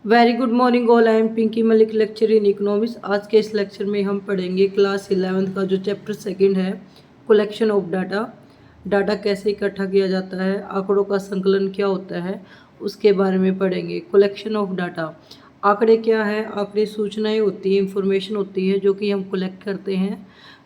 Very good morning all. I am Pinky Malik, lecture in economics. आज के इस लेक्चर में हम पढ़ेंगे क्लास 11th का जो चैप्टर सेकंड है, कलेक्शन ऑफ डाटा। डाटा कैसे इकट्ठा किया जाता है, आंकड़ों का संकलन क्या होता है, उसके बारे में पढ़ेंगे। कलेक्शन ऑफ डाटा, आंकड़े क्या है? आंकड़े सूचनाएं होती है, इंफॉर्मेशन होती है जो कि हम कलेक्ट करते हैं।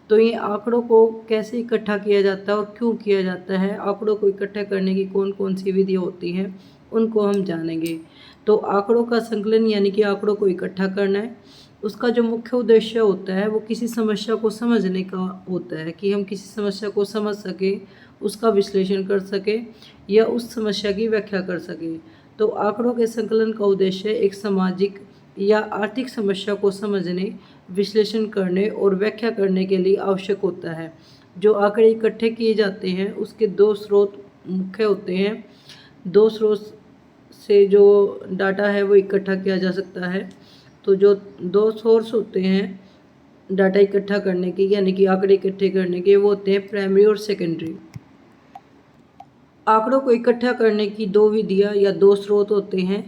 तो ये आंकड़ों को कैसे इकट्ठा किया जाता है और क्यों किया जाता है, आंकड़ों को इकट्ठा करने की कौन कौन सी विधियाँ होती हैं, उनको हम जानेंगे। तो आंकड़ों का संकलन यानी कि आंकड़ों को इकट्ठा करना है। उसका जो मुख्य उद्देश्य होता है वो किसी समस्या को समझने का होता है, कि हम किसी समस्या को समझ सके, उसका विश्लेषण कर सके या उस समस्या की व्याख्या कर सके। तो आंकड़ों के संकलन का उद्देश्य एक सामाजिक या आर्थिक समस्या को समझने, विश्लेषण करने और व्याख्या करने के लिए आवश्यक होता है। जो आंकड़े इकट्ठे किए जाते हैं उसके दो स्रोत मुख्य होते हैं। दो स्रोत से जो डाटा है वो इकट्ठा किया जा सकता है। तो जो दो सोर्स होते हैं डाटा इकट्ठा करने के, यानी कि आंकड़े इकट्ठे करने के, वो होते हैं प्राइमरी और सेकेंडरी। आंकड़ों को इकट्ठा करने की दो विधियां या दो स्रोत होते हैं,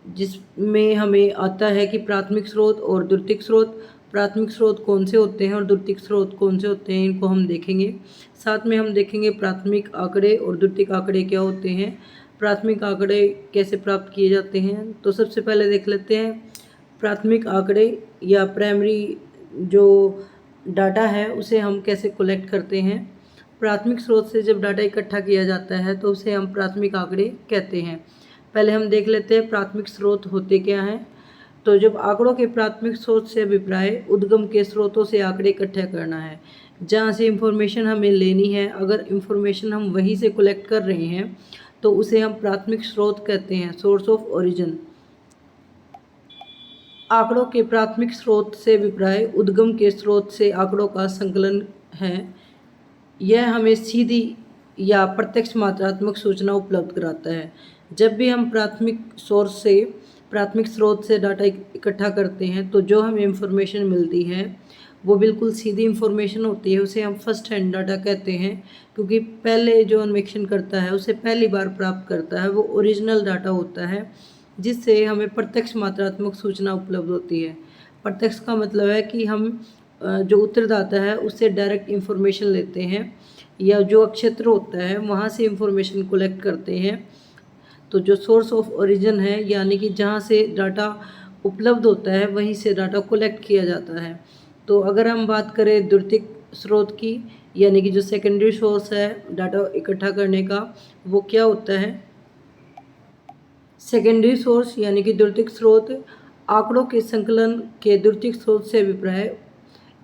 जिसमें हमें आता है कि प्राथमिक स्रोत और द्वितीयक स्रोत। प्राथमिक स्रोत कौन से होते हैं और द्वितीयक स्रोत कौन से होते हैं, इनको हम देखेंगे। साथ में हम देखेंगे प्राथमिक आंकड़े और द्वितीयक आंकड़े क्या होते हैं, प्राथमिक आंकड़े कैसे प्राप्त किए जाते हैं। तो सबसे पहले देख लेते हैं प्राथमिक आंकड़े या प्राइमरी जो डाटा है उसे हम कैसे कलेक्ट करते हैं। प्राथमिक स्रोत से जब डाटा इकट्ठा किया जाता है तो उसे हम प्राथमिक आंकड़े कहते हैं। पहले हम देख लेते हैं प्राथमिक स्रोत होते क्या हैं। तो जब आंकड़ों के प्राथमिक स्रोत से अभिप्राय उद्गम के स्रोतों से आंकड़े इकट्ठा करना है, जहाँ से इंफॉर्मेशन हमें लेनी है। अगर इंफॉर्मेशन हम वहीं से कलेक्ट कर रहे हैं तो उसे हम प्राथमिक स्रोत कहते हैं, सोर्स ऑफ ओरिजिन। आंकड़ों के प्राथमिक स्रोत से अभिप्राय उद्गम के स्रोत से आंकड़ों का संकलन है। यह हमें सीधी या प्रत्यक्ष मात्रात्मक सूचना उपलब्ध कराता है। जब भी हम प्राथमिक स्रोत से डाटा इकट्ठा करते हैं तो जो हमें इंफॉर्मेशन मिलती है वो बिल्कुल सीधी इंफॉर्मेशन होती है, उसे हम फर्स्ट हैंड डाटा कहते हैं। क्योंकि पहले जो अन्वेषण करता है उसे पहली बार प्राप्त करता है, वो ओरिजिनल डाटा होता है, जिससे हमें प्रत्यक्ष मात्रात्मक सूचना उपलब्ध होती है। प्रत्यक्ष का मतलब है कि हम जो उत्तरदाता है उससे डायरेक्ट इंफॉर्मेशन लेते हैं, या जो क्षेत्र होता है वहाँ से इंफॉर्मेशन कलेक्ट करते हैं। तो जो सोर्स ऑफ ओरिजिन है, यानी कि जहाँ से डाटा उपलब्ध होता है वहीं से डाटा कलेक्ट किया जाता है। तो अगर हम बात करें द्वितीयक स्रोत की, यानी कि जो सेकेंडरी सोर्स है डाटा इकट्ठा करने का, वो क्या होता है? सेकेंडरी सोर्स यानी कि द्वितीयक स्रोत आंकड़ों के संकलन के द्वितीयक स्रोत से अभिप्राय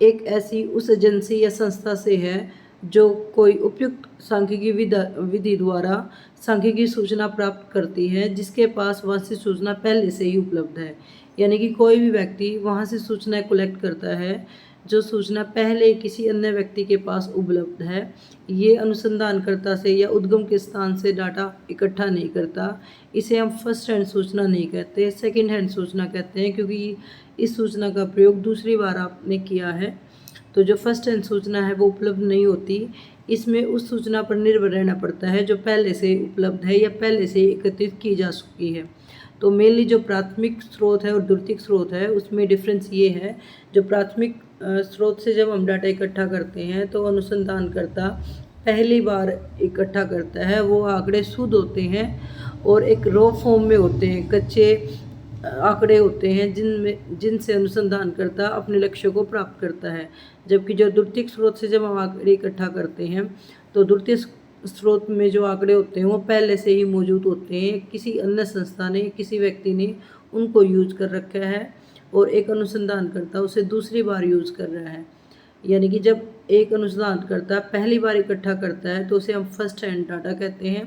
एक ऐसी उस एजेंसी या संस्था से है जो कोई उपयुक्त सांख्यिकी विधि द्वारा सांख्यिकी सूचना प्राप्त करती है, जिसके पास वहाँ से सूचना पहले से ही उपलब्ध है। यानी कि कोई भी व्यक्ति वहाँ से सूचना कलेक्ट करता है जो सूचना पहले किसी अन्य व्यक्ति के पास उपलब्ध है। ये अनुसंधानकर्ता से या उद्गम के स्थान से डाटा इकट्ठा नहीं करता। इसे हम फर्स्ट हैंड सूचना नहीं कहते, सेकंड हैंड सूचना कहते हैं, क्योंकि इस सूचना का प्रयोग दूसरी बार आपने किया है। तो जो फर्स्ट हैंड सूचना है वो उपलब्ध नहीं होती, इसमें उस सूचना पर निर्भर रहना पड़ता है जो पहले से उपलब्ध है या पहले से एकत्रित की जा चुकी है। तो मेनली जो प्राथमिक स्रोत है और द्वितीयक स्रोत है उसमें डिफरेंस ये है, जो प्राथमिक स्रोत से जब हम डाटा इकट्ठा करते हैं तो अनुसंधानकर्ता पहली बार इकट्ठा करता है, वो आंकड़े शुद्ध होते हैं और एक रॉ फॉर्म में होते हैं, कच्चे आंकड़े होते हैं जिनसे अनुसंधानकर्ता अपने लक्ष्य को प्राप्त करता है। जबकि जो द्वितीयक स्रोत से जब हम आंकड़े इकट्ठा करते हैं तो द्वितीय स्रोत में जो आंकड़े होते हैं वो पहले से ही मौजूद होते हैं, किसी अन्य संस्था ने, किसी व्यक्ति ने उनको यूज कर रखा है और एक अनुसंधानकर्ता उसे दूसरी बार यूज कर रहा है। यानी कि जब एक अनुसंधानकर्ता पहली बार इकट्ठा करता है तो उसे हम फर्स्ट हैंड डाटा कहते हैं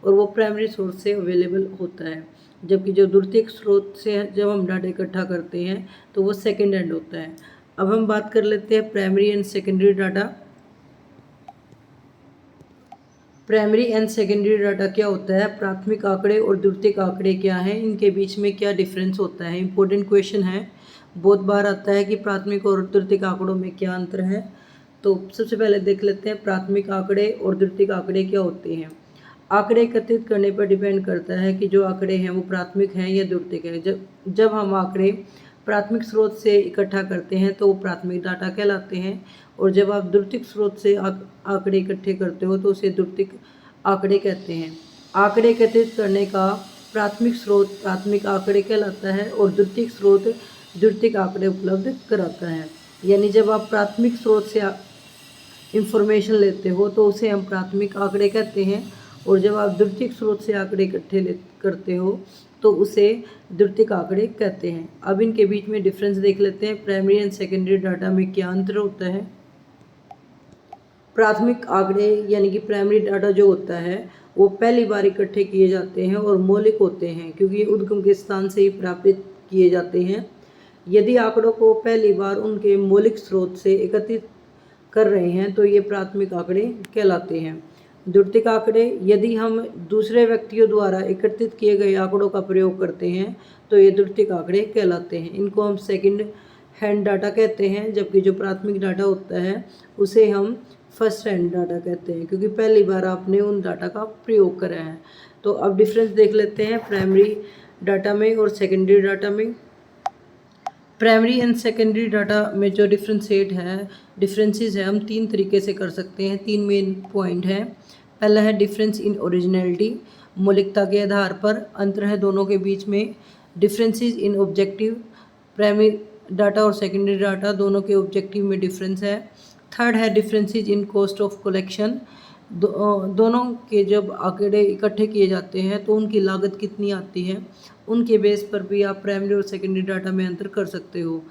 और वो प्राइमरी सोर्स से अवेलेबल होता है। जबकि जो द्वितीयक स्रोत से जब हम डाटा इकट्ठा करते हैं तो वो सेकेंड हैंड होता है। अब हम बात कर लेते हैं primary and secondary data. Primary and secondary data क्या होता है, प्राथमिक आंकड़े और द्वितीयक आंकड़े क्या हैं, इनके बीच में क्या डिफरेंस होता है। इंपॉर्टेंट क्वेश्चन है, बहुत बार आता है कि प्राथमिक और द्वितीयक आंकड़ों में क्या अंतर है। तो सबसे पहले देख लेते हैं प्राथमिक आंकड़े और द्वितीयक आंकड़े क्या होते हैं। आंकड़े एकत्रित करने पर डिपेंड करता है कि जो आंकड़े हैं वो प्राथमिक हैं या द्वितीयक है। जब हम आंकड़े प्राथमिक स्रोत से इकट्ठा करते हैं तो वो प्राथमिक डाटा कहलाते हैं, और जब आप द्वितीयक स्रोत से आंकड़े इकट्ठे करते हो तो उसे द्वितीयक आंकड़े कहते हैं। आंकड़े एकत्रित करने का प्राथमिक स्रोत प्राथमिक आंकड़े कहलाता है और द्वितीयक स्रोत द्वितीयक आंकड़े उपलब्ध कराता है। यानी जब आप प्राथमिक स्रोत से इंफॉर्मेशन लेते हो तो उसे हम प्राथमिक आंकड़े कहते हैं, और जब आप द्वितीयक स्रोत से आंकड़े इकट्ठे करते हो तो उसे द्वितीयक आंकड़े कहते हैं। अब इनके बीच में डिफरेंस देख लेते हैं। प्राइमरी एंड सेकेंडरी डाटा में क्या अंतर होता है। प्राथमिक आंकड़े यानी कि प्राइमरी डाटा जो होता है वो पहली बार इकट्ठे किए जाते हैं और मौलिक होते हैं, क्योंकि ये उद्गम के स्थान से ही प्राप्त किए जाते हैं। यदि आंकड़ों को पहली बार उनके मौलिक स्रोत से एकत्रित कर रहे हैं तो ये प्राथमिक आंकड़े कहलाते हैं। द्वितीयक आंकड़े यदि हम दूसरे व्यक्तियों द्वारा एकत्रित किए गए आंकड़ों का प्रयोग करते हैं तो ये द्वितीयक आंकड़े कहलाते हैं। इनको हम सेकंड हैंड डाटा कहते हैं, जबकि जो प्राथमिक डाटा होता है उसे हम फर्स्ट हैंड डाटा कहते हैं, क्योंकि पहली बार आपने उन डाटा का प्रयोग करा है। तो अब डिफरेंस देख लेते हैं प्राइमरी डाटा में और सेकेंडरी डाटा में। प्राइमरी एंड सेकेंडरी डाटा में जो डिफरेंसेस है हम तीन तरीके से कर सकते हैं। तीन मेन पॉइंट हैं। पहला है डिफरेंस इन ओरिजिनलिटी, मौलिकता के आधार पर अंतर है दोनों के बीच में। Differences in objective, primary data और सेकेंडरी डाटा दोनों के ऑब्जेक्टिव में डिफरेंस है। थर्ड है differences in cost of collection, दोनों के जब आंकड़े इकट्ठे किए जाते हैं तो उनकी लागत कितनी आती है, उनके बेस पर भी आप प्राइमरी और सेकेंडरी डाटा में अंतर कर सकते हो।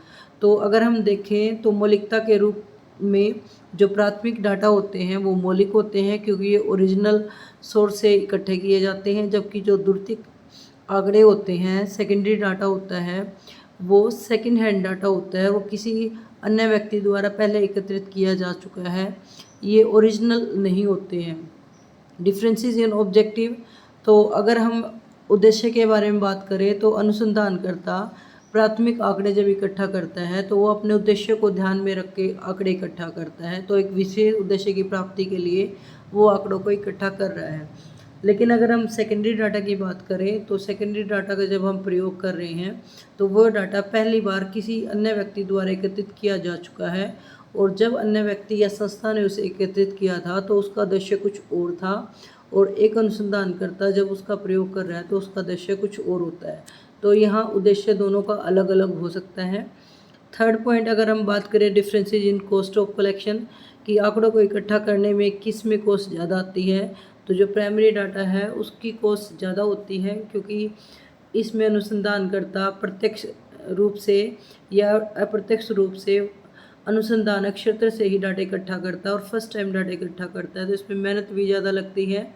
तो अगर हम देखें तो मौलिकता के रूप में जो प्राथमिक डाटा होते हैं वो मौलिक होते हैं, क्योंकि ये ओरिजिनल सोर्स से इकट्ठे किए जाते हैं, जबकि जो द्वितीयक आंकड़े होते हैं सेकेंडरी डाटा होता है वो सेकंड हैंड डाटा होता है, वो किसी अन्य व्यक्ति द्वारा पहले एकत्रित किया जा चुका है, ये ओरिजिनल नहीं होते हैं। डिफरेंसेस इन ऑब्जेक्टिव, तो अगर हम उद्देश्य के बारे में बात करें तो अनुसंधानकर्ता प्राथमिक आंकड़े जब इकट्ठा करता है तो वो अपने उद्देश्य को ध्यान में रख के आंकड़े इकट्ठा करता है, तो एक विशेष उद्देश्य की प्राप्ति के लिए वो आंकड़ों को इकट्ठा कर रहा है। लेकिन अगर हम सेकेंडरी डाटा की बात करें तो सेकेंडरी डाटा का जब हम प्रयोग कर रहे हैं तो वह डाटा पहली बार किसी अन्य व्यक्ति द्वारा एकत्रित किया जा चुका है, और जब अन्य व्यक्ति या संस्था ने उसे एकत्रित किया था तो उसका उद्देश्य कुछ और था, और एक अनुसंधानकर्ता जब उसका प्रयोग कर रहा है तो उसका उद्देश्य कुछ और होता है। तो यहाँ उद्देश्य दोनों का अलग अलग हो सकता है। थर्ड पॉइंट अगर हम बात करें differences in cost of collection, कि आंकड़ों को इकट्ठा करने में किस में कॉस्ट ज़्यादा आती है, तो जो प्राइमरी डाटा है उसकी कॉस्ट ज़्यादा होती है, क्योंकि इसमें अनुसंधानकर्ता प्रत्यक्ष रूप से या अप्रत्यक्ष रूप से अनुसंधान क्षेत्र से ही डाटा इकट्ठा करता है और फर्स्ट टाइम डाटा इकट्ठा करता है, तो इसमें मेहनत भी ज़्यादा लगती है,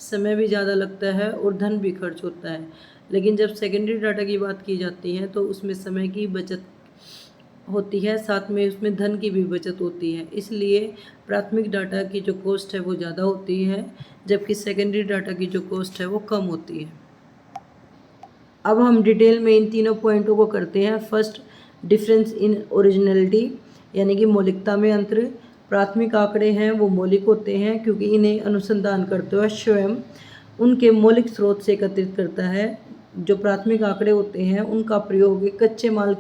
समय भी ज़्यादा लगता है और धन भी खर्च होता है। लेकिन जब सेकेंडरी डाटा की बात की जाती है तो उसमें समय की बचत होती है, साथ में उसमें धन की भी बचत होती है, इसलिए प्राथमिक डाटा की जो कॉस्ट है वो ज़्यादा होती है, जबकि सेकेंडरी डाटा की जो कॉस्ट है वो कम होती है। अब हम डिटेल में इन तीनों पॉइंटों को करते हैं। फर्स्ट, डिफरेंस इन ओरिजिनलिटी, यानी कि मौलिकता में अंतर। प्राथमिक आंकड़े हैं वो मौलिक होते हैं क्योंकि इन्हें अनुसंधान करते हुए स्वयं उनके मौलिक स्रोत से एकत्रित करता है। जो प्राथमिक आंकड़े होते हैं उनका प्रयोग एक कच्चे माल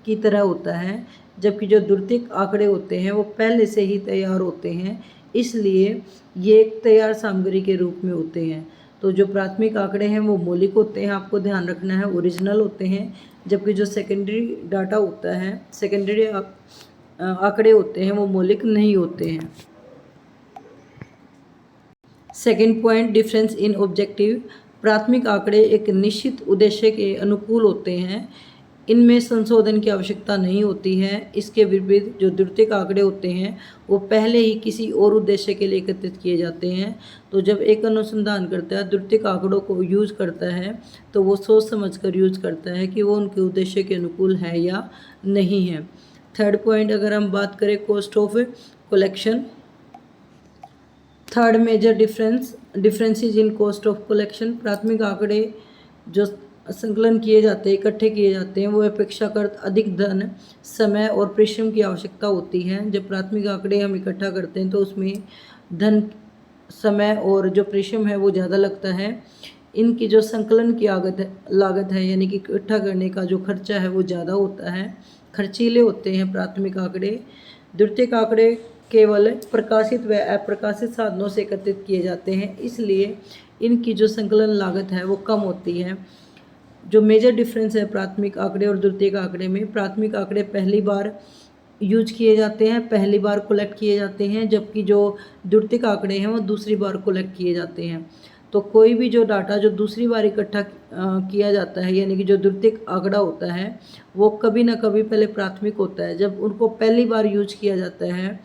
की तरह होता है, जबकि जो द्वितीयक आंकड़े होते हैं वो पहले से ही तैयार होते हैं, इसलिए ये एक तैयार सामग्री के रूप में होते हैं। तो जो प्राथमिक आंकड़े हैं वो मौलिक होते हैं, आपको ध्यान रखना है, ओरिजिनल होते हैं, जबकि जो सेकेंडरी डाटा होता है, सेकेंडरी आंकड़े होते हैं वो मौलिक नहीं होते हैं। Second point, difference in objective. प्राथमिक आंकड़े एक निश्चित उद्देश्य के अनुकूल होते हैं, इनमें संशोधन की आवश्यकता नहीं होती है। इसके विपरीत जो द्वितीयक आंकड़े होते हैं वो पहले ही किसी और उद्देश्य के लिए एकत्रित किए जाते हैं। तो जब एक अनुसंधान करता है द्वितीयक आंकड़ों को यूज करता है तो वो सोच समझकर यूज करता है कि वो उनके उद्देश्य के अनुकूल है या नहीं है। थर्ड पॉइंट अगर हम बात करें cost of collection, third major differences in cost of collection. प्राथमिक आंकड़े जो संकलन किए जाते हैं, इकट्ठे किए जाते हैं, वो अपेक्षाकृत अधिक धन, समय और परिश्रम की आवश्यकता होती है। जब प्राथमिक आंकड़े हम इकट्ठा करते हैं तो उसमें धन समय और जो परिश्रम है वो ज़्यादा लगता है। इनकी जो संकलन की लागत है यानी कि इकट्ठा करने का जो खर्चा है वो ज़्यादा होता है, खर्चीले होते हैं प्राथमिक आंकड़े। द्वितीयक आंकड़े केवल प्रकाशित व अप्रकाशित साधनों से एकत्रित किए जाते हैं, इसलिए इनकी जो संकलन लागत है वो कम होती है। जो मेजर डिफरेंस है प्राथमिक आंकड़े और द्वितीयक आंकड़े में, प्राथमिक आंकड़े पहली बार यूज किए जाते हैं, पहली बार कलेक्ट किए जाते हैं, जबकि जो द्वितीयक आंकड़े हैं वो दूसरी बार कलेक्ट किए जाते हैं। तो कोई भी जो डाटा जो दूसरी बार इकट्ठा किया जाता है यानी कि जो द्वितीयक आंकड़ा होता है वो कभी ना कभी पहले प्राथमिक होता है। जब उनको पहली बार यूज किया जाता है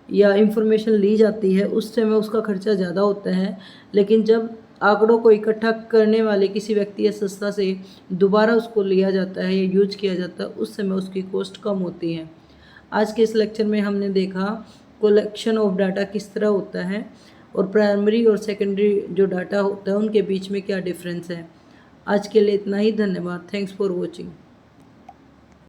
या इंफॉर्मेशन ली जाती है उस समय उसका खर्चा ज़्यादा होता है, लेकिन जब आंकड़ों को इकट्ठा करने वाले किसी व्यक्ति या संस्था से दोबारा उसको लिया जाता है या यूज किया जाता है उस समय उसकी कॉस्ट कम होती है। आज के इस लेक्चर में हमने देखा कलेक्शन ऑफ डाटा किस तरह होता है और प्राइमरी और सेकेंडरी जो डाटा होता है उनके बीच में क्या डिफरेंस है। आज के लिए इतना ही, धन्यवाद। Thanks for watching.